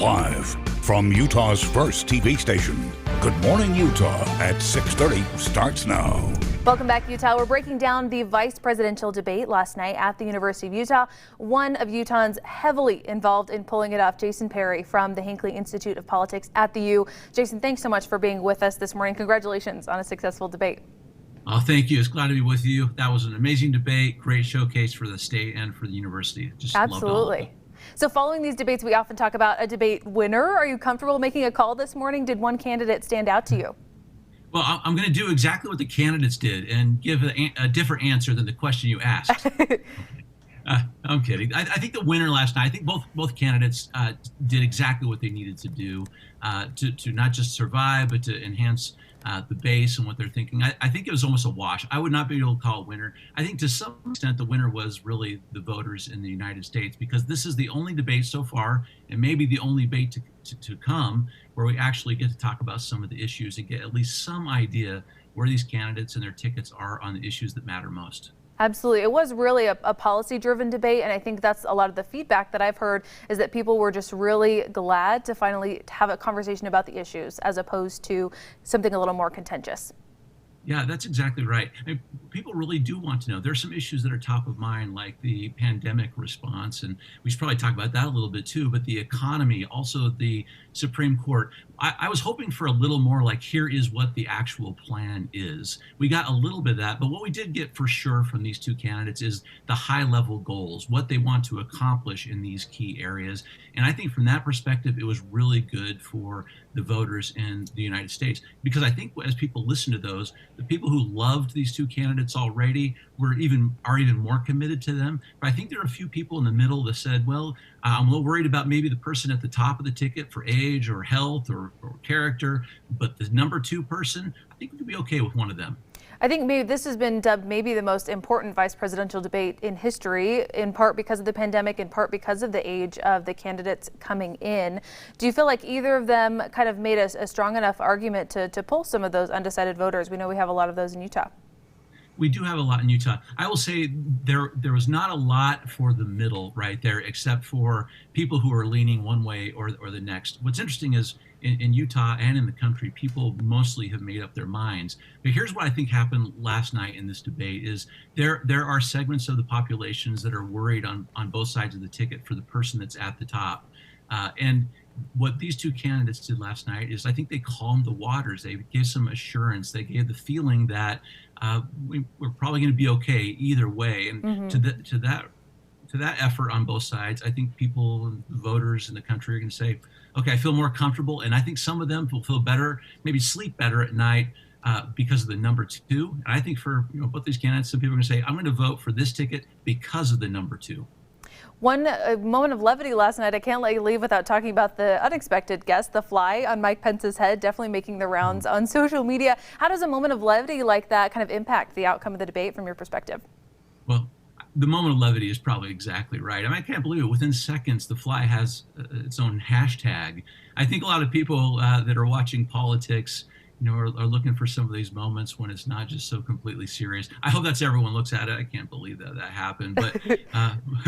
Live from Utah's first TV station, Good Morning Utah at 6:30 starts now. Welcome back, Utah. We're breaking down the vice presidential debate last night at the University of Utah. One of Utahns heavily involved in pulling it off, Jason Perry from the Hinckley Institute of Politics at the U. Jason, thanks so much for being with us this morning. Congratulations on a successful debate. Oh, thank you. It's glad to be with you. That was an amazing debate, great showcase for the state and for the university. Just Absolutely. Loved all of it. So following these debates, we often talk about a debate winner. Are you comfortable making a call this morning? Did one candidate stand out to you? Well, I'm going to do exactly what the candidates did and give a different answer than the question you asked. I'm kidding. I think the winner last night, I think both candidates did exactly what they needed to do to not just survive, but to enhance the base and what they're thinking. I think it was almost a wash. I would not be able to call a winner. I think to some extent the winner was really the voters in the United States, because this is the only debate so far, and maybe the only debate to come, where we actually get to talk about some of the issues and get at least some idea where these candidates and their tickets are on the issues that matter most. Absolutely. It was really a policy-driven debate, and I think that's a lot of the feedback that I've heard is that people were just really glad to finally have a conversation about the issues as opposed to something a little more contentious. Yeah, that's exactly right. I mean, people really do want to know. There's some issues that are top of mind, like the pandemic response, and we should probably talk about that a little bit too, but the economy, also the Supreme Court. I was hoping for a little more like, here is what the actual plan is. We got a little bit of that, but what we did get for sure from these two candidates is the high-level goals, what they want to accomplish in these key areas. And I think from that perspective, it was really good for the voters in the United States, because I think as people listen to those, the people who loved these two candidates already are even more committed to them. But I think there are a few people in the middle that said, well, I'm a little worried about maybe the person at the top of the ticket for age or health or character, but the number two person, I think we could be okay with one of them. I think maybe this has been dubbed maybe the most important vice presidential debate in history, in part because of the pandemic, in part because of the age of the candidates coming in. Do you feel like either of them kind of made a strong enough argument to pull some of those undecided voters? We know we have a lot of those in Utah. We do have a lot in Utah. I will say there was not a lot for the middle right there, except for people who are leaning one way or the next. What's interesting is in Utah and in the country, people mostly have made up their minds. But here's what I think happened last night in this debate is there are segments of the populations that are worried on both sides of the ticket for the person that's at the top. And what these two candidates did last night is I think they calmed the waters. They gave some assurance. They gave the feeling that we're probably going to be okay either way. And to that effort on both sides, I think people, voters in the country are going to say, okay, I feel more comfortable. And I think some of them will feel better, maybe sleep better at night because of the number two. And I think for both these candidates, some people are going to say, I'm going to vote for this ticket because of the number two. One moment of levity last night, I can't let you leave without talking about the unexpected guest, the fly on Mike Pence's head, definitely making the rounds on social media. How does a moment of levity like that kind of impact the outcome of the debate from your perspective? Well, the moment of levity is probably exactly right. I mean, I can't believe it. Within seconds, the fly has its own hashtag. I think a lot of people that are watching politics are looking for some of these moments when it's not just so completely serious. I hope that's everyone looks at it. I can't believe that happened, but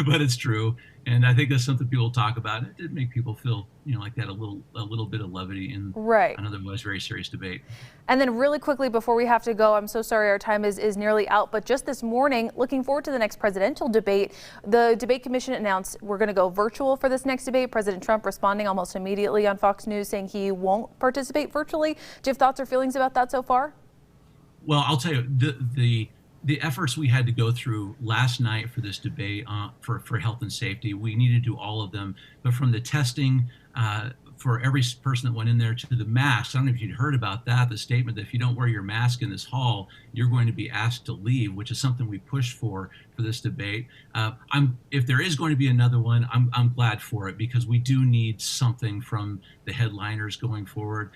but it's true, and I think that's something people talk about. It did make people feel like that a little bit of levity in an otherwise very serious debate. And then really quickly before we have to go, I'm so sorry our time is nearly out, but just this morning, looking forward to the next presidential debate, the debate commission announced we're going to go virtual for this next debate. President Trump responding almost immediately on Fox News saying he won't participate virtually. Do you have thoughts or feelings about that so far? Well, I'll tell you, the efforts we had to go through last night for this debate for health and safety, we needed to do all of them. But from the testing for every person that went in there to the masks, I don't know if you'd heard about that, the statement that if you don't wear your mask in this hall, you're going to be asked to leave, which is something we pushed for this debate. If there is going to be another one, I'm glad for it, because we do need something from the headliners going forward.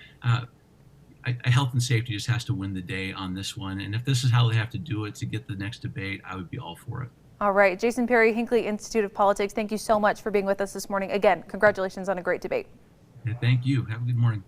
Health and safety just has to win the day on this one. And if this is how they have to do it to get the next debate, I would be all for it. All right. Jason Perry, Hinckley Institute of Politics, thank you so much for being with us this morning. Again, congratulations on a great debate. Thank you. Have a good morning.